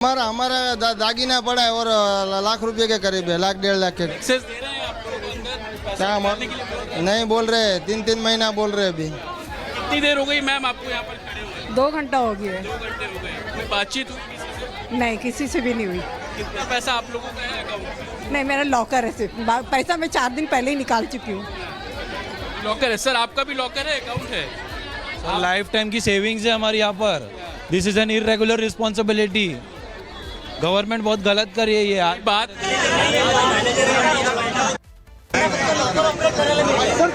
हमारा हमारा दागीना पड़ा है और लाख रुपए के करीब है, लाख 1.5 लाख के। एक्सेस दे रहे हैं आप लोगों को अंदर पैसा क्या निकालने के लिए? नहीं बोल रहे, 3 महीना बोल रहे अभी। कितनी देर हो गई मैम आपको यहाँ पर खड़े हुए? 2 घंटा हो गया 2 घंटे हो गए। कोई बातचीत हुई किसी से? नहीं, किसी से भी नहीं हुई। कितना पैसा आप लोगों का है अकाउंट में? नहीं, मेरा लॉकर है सिर्फ, पैसा मैं 4 दिन पहले ही निकाल चुकी हूँ। लॉकर है सर, आपका भी लॉकर है, अकाउंट है? लाइफ टाइम की सेविंग्स है हमारी यहाँ पर। This is an irregular responsibility. Government बहुत गलत कर रही है ये बात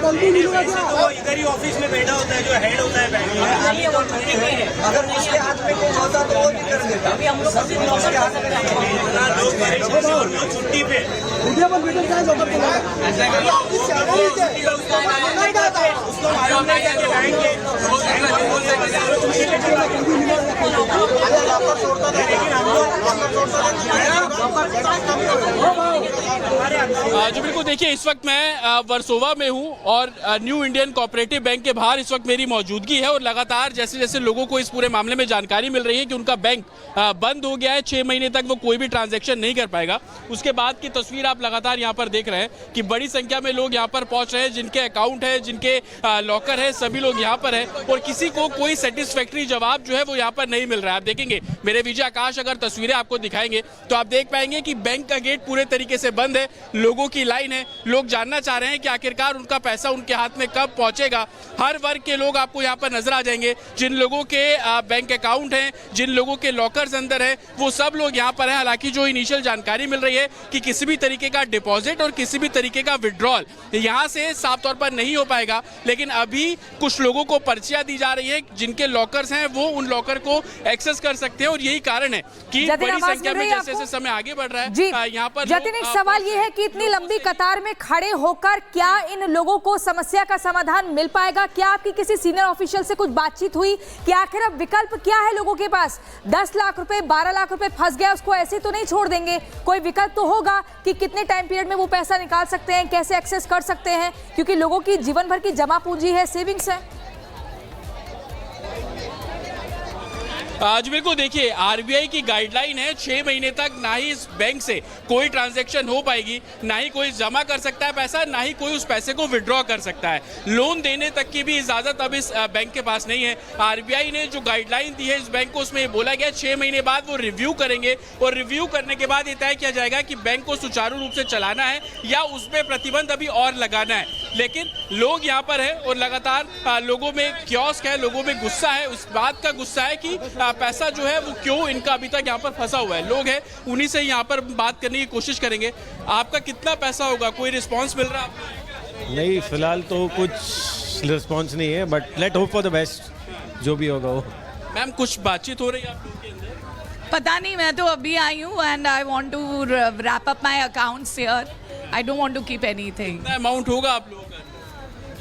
वो इधर ही ऑफिस में बैठा होता है जो हेड होता है बैंक का। अगर उसके हाथ में कुछ होता तो वो नहीं कर देता। अभी हम लोग छुट्टी पे उसको मालूम नहीं है कि बैंक के लेकिन हम जो बिल्कुल देखिए, इस वक्त मैं वर्सोवा में हूं और न्यू इंडियन कोऑपरेटिव बैंक के बाहर इस वक्त मेरी मौजूदगी है और लगातार जैसे जैसे लोगों को इस पूरे मामले में जानकारी मिल रही है कि उनका बैंक बंद हो गया है, 6 महीने तक वो कोई भी ट्रांजैक्शन नहीं कर पाएगा, उसके बाद की तस्वीर आप लगातार यहाँ पर देख रहे हैं कि बड़ी संख्या में लोग यहाँ पर पहुंच रहे हैं, जिनके अकाउंट है, जिनके लॉकर है, सभी लोग यहाँ पर है और किसी को कोई सेटिस्फैक्ट्री जवाब जो है वो यहाँ पर नहीं मिल रहा है। आप देखेंगे, मेरे विजय आकाश अगर तस्वीरें आपको दिखाएंगे तो आप देख पाएंगे कि बैंक का गेट पूरे तरीके से बंद है, लोगों की लाइन है, लोग जानना चाह रहे हैं कि आखिरकार उनका पैसा उनके हाथ में कब पहुंचेगा। हर वर्ग के लोग आपको यहाँ पर नजर आ जाएंगे, जिन लोगों के बैंक अकाउंट हैं, जिन लोगों के लॉकर्स अंदर है, वो सब लोग यहाँ पर है। हालांकि जो इनिशियल जानकारी मिल रही है कि किसी भी तरीके का डिपॉजिट और किसी भी तरीके का विड्रॉल यहाँ से साफ तौर पर नहीं हो पाएगा, लेकिन अभी कुछ लोगों को पर्चियां दी जा रही है, जिनके लॉकर्स हैं वो उन लॉकर को एक्सेस कर सकते हैं और यही कारण है कि बड़ी संख्या में जैसे जैसे समय आगे बढ़ रहा है यहाँ पर। जतिन, एक सवाल ये है कि इतनी लंबी कतार में खड़े होकर क्या इन लोगों को समस्या का समाधान मिल पाएगा? क्या आपकी किसी सीनियर ऑफिशियल से कुछ बातचीत हुई कि आखिर अब विकल्प क्या है लोगों के पास? 10 लाख रुपए, 12 लाख रुपए फंस गया, उसको ऐसे तो नहीं छोड़ देंगे, कोई विकल्प तो होगा कि कितने टाइम पीरियड में वो पैसा निकाल सकते हैं, कैसे एक्सेस कर सकते हैं, क्योंकि लोगों की जीवन भर की जमा पूंजी है, सेविंग्स है। आज बिल्कुल देखिए, आरबीआई की गाइडलाइन है 6 महीने तक ना ही इस बैंक से कोई ट्रांजैक्शन हो पाएगी, ना ही कोई जमा कर सकता है पैसा, ना ही कोई उस पैसे को विड्रॉ कर सकता है। लोन देने तक की भी इजाजत अब इस बैंक के पास नहीं है। आरबीआई ने जो गाइडलाइन दी है इस बैंक को, उसमें बोला गया 6 महीने बाद वो रिव्यू करेंगे और रिव्यू करने के बाद ये तय किया जाएगा कि बैंक को सुचारू रूप से चलाना है या उसमें प्रतिबंध अभी और लगाना है। लेकिन लोग यहाँ पर है और लगातार लोगों में क्योस्क है, लोगों में गुस्सा है, उस बात का गुस्सा है कि पैसा जो है वो क्यों इनका अभी तक यहाँ पर फंसा हुआ है। लोग हैं, उन्हीं से यहाँ पर बात करने की कोशिश करेंगे। आपका कितना पैसा होगा, कोई रिस्पांस मिल रहा है आपको? नहीं, फिलहाल तो कुछ रिस्पांस नहीं है, but let hope for the best, जो भी होगा वो। मैम, कुछ बातचीत हो रही है आप लोगों के अंदर? पता नहीं, मैं तो अभी आई हूँ and I want to wrap up my accounts here. I don't want to keep anything. कितना अमाउंट होगा आप लोगों का?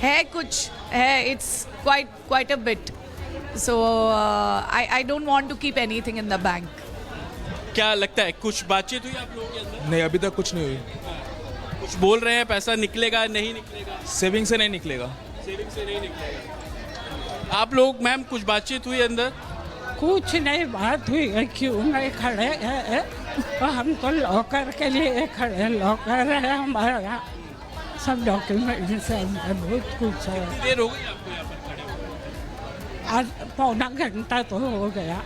है कुछ है, it's quite a bit, so I don't want to keep anything in the bank. क्या लगता है, कुछ बातचीत हुई आप लोगों के अंदर? नहीं, अभी तक कुछ नहीं हुई। कुछ बोल रहे हैं पैसा निकलेगा नहीं निकलेगा? सेविंग से नहीं निकलेगा। सेविंग से नहीं निकलेगा। आप लोग मैम, कुछ बातचीत हुई अंदर? कुछ नहीं बात हुई है, क्यों नहीं खड़े हैं? तो हम तो लॉकर के लिए खड़े, लॉकर है हमारा, सब डॉक्यूमेंट्स है, बहुत कुछ है। कितनी देर हो गई आपको यहाँ पर खड़े हुए? आज पौना घंटा तो हो गया।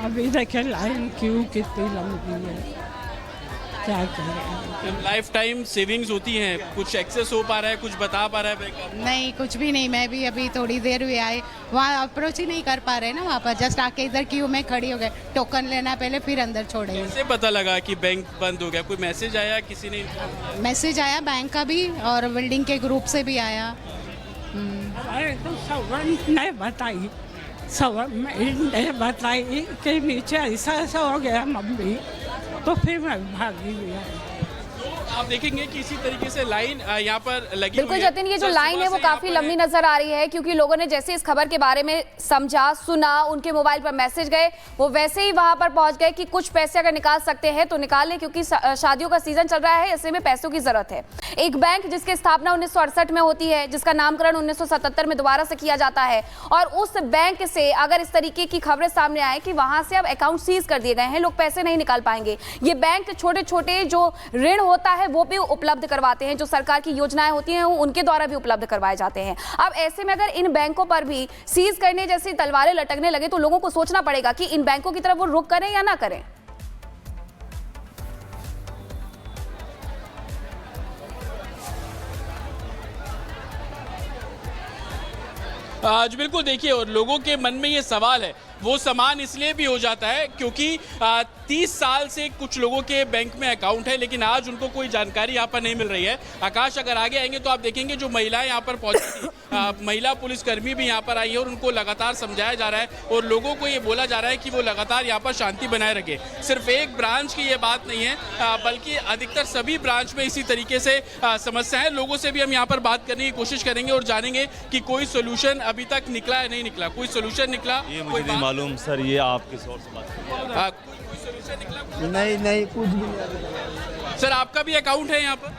अभी देखिए लाइन क्यों कितनी लंबी है, क्या करें? लाइफ टाइम सेविंग्स होती हैं, कुछ एक्सेस हो पा रहा है, कुछ बता पा रहा है बैंक? नहीं, कुछ भी नहीं। मैं भी अभी थोड़ी देर हुई आए, वहाँ अप्रोच ही नहीं कर पा रहे ना, वहाँ पर जस्ट आके इधर क्यू में खड़ी हो गए, टोकन लेना पहले फिर अंदर छोड़ेंगे। कैसे पता लगा कि बैंक बंद हो गया? कोई मैसेज आया, किसी ने? मैसेज आया बैंक का भी और बिल्डिंग के ग्रुप से भी आया। अरे तो सर्वेंट ने बताई, सर्वेंट ने बताई कि नीचे ऐसा ऐसा हो गया मम्मी, तो फिर मैं भागी भी आई। आप देखेंगे कि इसी तरीके से लाइन यहाँ पर लगी बिल्कुल हुई है। जतिन, ये जो सर, लाइन सुबह है वो से यहाँ काफी पर लंबी नजर आ रही है, क्योंकि लोगों ने जैसे इस खबर के बारे में समझा, सुना, उनके मोबाइल पर मैसेज गए, वो वैसे ही वहां पर पहुंच गए कि कुछ पैसे अगर निकाल सकते हैं तो निकाल लें, क्योंकि शादियों का सीजन चल रहा है, ऐसे में पैसों की जरूरत है। एक बैंक जिसकी स्थापना 1968 में होती है, जिसका नामकरण 1977 में दोबारा से किया जाता है, और उस बैंक से अगर इस तरीके की खबरें सामने आए कि वहां से अब अकाउंट सीज कर दिए गए हैं, लोग पैसे नहीं निकाल पाएंगे। ये बैंक छोटे छोटे जो ऋण होता है वो भी उपलब्ध करवाते हैं, जो सरकार की योजनाएं होती हैं उनके द्वारा भी उपलब्ध करवाए जाते हैं। अब ऐसे में अगर इन बैंकों पर भी सीज करने जैसी तलवारें लटकने लगे तो लोगों को सोचना पड़ेगा कि इन बैंकों की तरफ वो रुख करें या ना करें। आज बिल्कुल देखिए, और लोगों के मन में ये सवाल है, वो समान इसलिए भी हो जाता है क्योंकि 30 साल से कुछ लोगों के बैंक में अकाउंट है, लेकिन आज उनको कोई जानकारी यहाँ पर नहीं मिल रही है। आकाश, अगर आगे आएंगे तो आप देखेंगे जो महिलाएं यहाँ पर पहुंची थी, महिला पुलिसकर्मी भी यहाँ पर आई है और उनको लगातार समझाया जा रहा है और लोगों को ये बोला जा रहा है कि वो लगातार यहाँ पर शांति बनाए रखे। सिर्फ एक ब्रांच की ये बात नहीं है, बल्कि अधिकतर सभी ब्रांच में इसी तरीके से समस्या है। लोगों से भी हम यहाँ पर बात करने की कोशिश करेंगे और जानेंगे कि कोई सोल्यूशन अभी तक निकला है नहीं निकला, कोई सोल्यूशन निकला, ये मुझे नहीं मालूम सर, ये आपके सोर्स से बात नहीं कुछ भी नहीं। सर, आपका भी अकाउंट है यहाँ पर?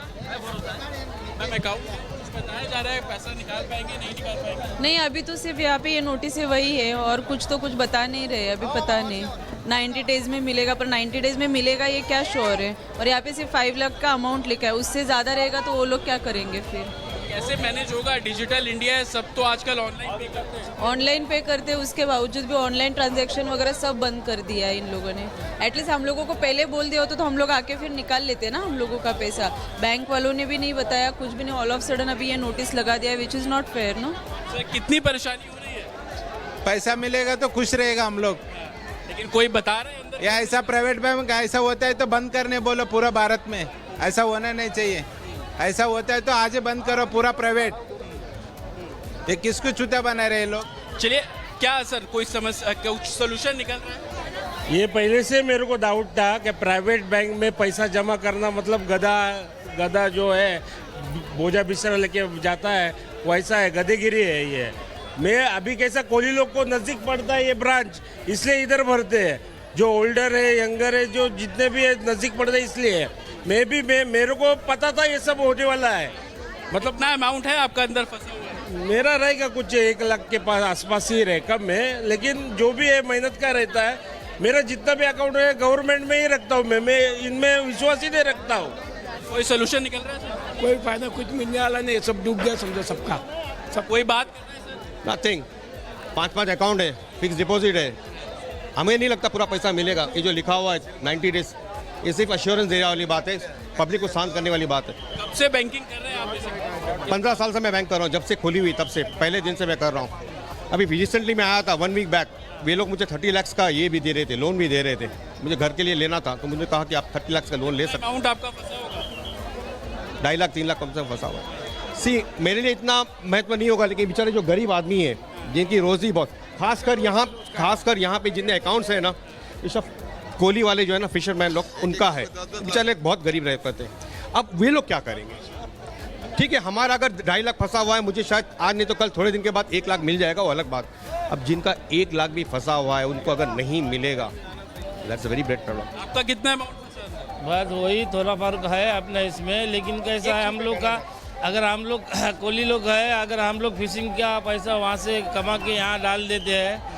मैम, अकाउंट बताया जा रहा है, पैसा निकाल पाएंगे नहीं निकाल पाएंगे? नहीं, अभी तो सिर्फ यहाँ पे ये नोटिस है वही है, और कुछ तो कुछ बता नहीं रहे, अभी पता नहीं 90 डेज में मिलेगा, पर 90 डेज में मिलेगा ये क्या श्योर है? और यहाँ पे सिर्फ 5 लाख का अमाउंट लिखा है, उससे ज़्यादा रहेगा तो वो लोग क्या करेंगे फिर? कैसे मैनेज होगा? डिजिटल इंडिया है, सब तो आजकल ऑनलाइन पे करते हैं। ऑनलाइन पे करते हैं, उसके बावजूद भी ऑनलाइन ट्रांजैक्शन वगैरह सब बंद कर दिया है इन लोगों ने। एटलीस्ट हम लोगों को पहले बोल दिया होता तो हम लोग आके फिर निकाल लेते ना हम लोगों का पैसा। बैंक वालों ने भी नहीं बताया, कुछ भी नहीं, ऑल ऑफ सडन अभी ये नोटिस लगा दिया, which is not fair no. Sir, कितनी परेशानी हो रही है? पैसा मिलेगा तो खुश रहेगा हम लोग, लेकिन कोई बता रहे हैं अंदर? या ऐसा प्राइवेट बैंक ऐसा होता है तो बंद करने बोलो पूरा भारत में, ऐसा होना नहीं चाहिए। ऐसा होता है तो आज ही बंद करो पूरा प्राइवेट। ये किसको चूतिया बना रहे लोग? चलिए, क्या सर कोई समस्या, कुछ सोल्यूशन निकल रहा है? ये पहले से मेरे को डाउट था कि प्राइवेट बैंक में पैसा जमा करना मतलब गधा जो है बोझा बिस्तर लेके जाता है, वैसा है, गधेगिरी है ये। मैं अभी कैसा कोली लोग को नज़दीक पड़ता है ये ब्रांच, इसलिए इधर भरते हैं। जो ओल्डर है, यंगर है, जो जितने भी है नज़दीक पड़ता है इसलिए। मेरे को पता था ये सब होने वाला है। मतलब ना अमाउंट है आपका अंदर फंसा हुआ है? मेरा रहेगा कुछ 1 लाख के पास आसपास ही रहे, कम है, लेकिन जो भी है मेहनत का रहता है। मेरा जितना भी अकाउंट है गवर्नमेंट में ही रखता हूँ मैं इनमें विश्वास ही नहीं रखता हूँ। कोई सोल्यूशन निकल रहा है सर? कोई फायदा कुछ मिलने वाला नहीं, सब डूब गया समझो सबका। सब कोई बात कर रहे हैं सर? नथिंग। 5 अकाउंट है, फिक्स डिपॉजिट है, हमें नहीं लगता पूरा पैसा मिलेगा। ये जो लिखा हुआ है 90 डेज, ये सिर्फ अश्योरेंस देने वाली बात है, पब्लिक को शांत करने वाली बात है। कब से बैंकिंग कर रहे हैं आप? 15 साल से मैं बैंक कर रहा हूँ, जब से खोली हुई तब से, पहले दिन से मैं कर रहा हूँ। अभी रिसेंटली मैं आया था 1 वीक बैक, वे लोग मुझे 30 लाख का ये भी दे रहे थे, लोन भी दे रहे थे। मुझे घर के लिए लेना था तो मुझे कहा कि आप 30 लाख का लोन ले सकते। अमाउंट आपका फंसा होगा? 2.5 लाख 3 लाख कम से कम फंसा हुआ है। मेरे लिए इतना महत्व नहीं होगा, लेकिन बेचारे जो गरीब आदमी है जिनकी रोजी बहुत, खासकर यहाँ पे जितने अकाउंट्स हैं ना, ये सब कोली वाले जो है ना, फिशरमैन लोग, उनका है। बेचारे बहुत गरीब रह पाते हैं। अब वे लोग क्या करेंगे? ठीक है, हमारा अगर 2.5 लाख फंसा हुआ है, मुझे शायद आज नहीं तो कल थोड़े दिन के बाद 1 लाख मिल जाएगा, वो अलग बात। अब जिनका 1 लाख भी फंसा हुआ है, उनको अगर नहीं मिलेगा, that's a very bad problem. आपका कितना अमाउंट फंसा? बस वही थोड़ा फर्क है अपना इसमें, लेकिन कैसा है हम लोग का, अगर हम लोग कोली लोग है, अगर हम लोग फिशिंग का पैसा वहाँ से कमा के यहाँ डाल देते हैं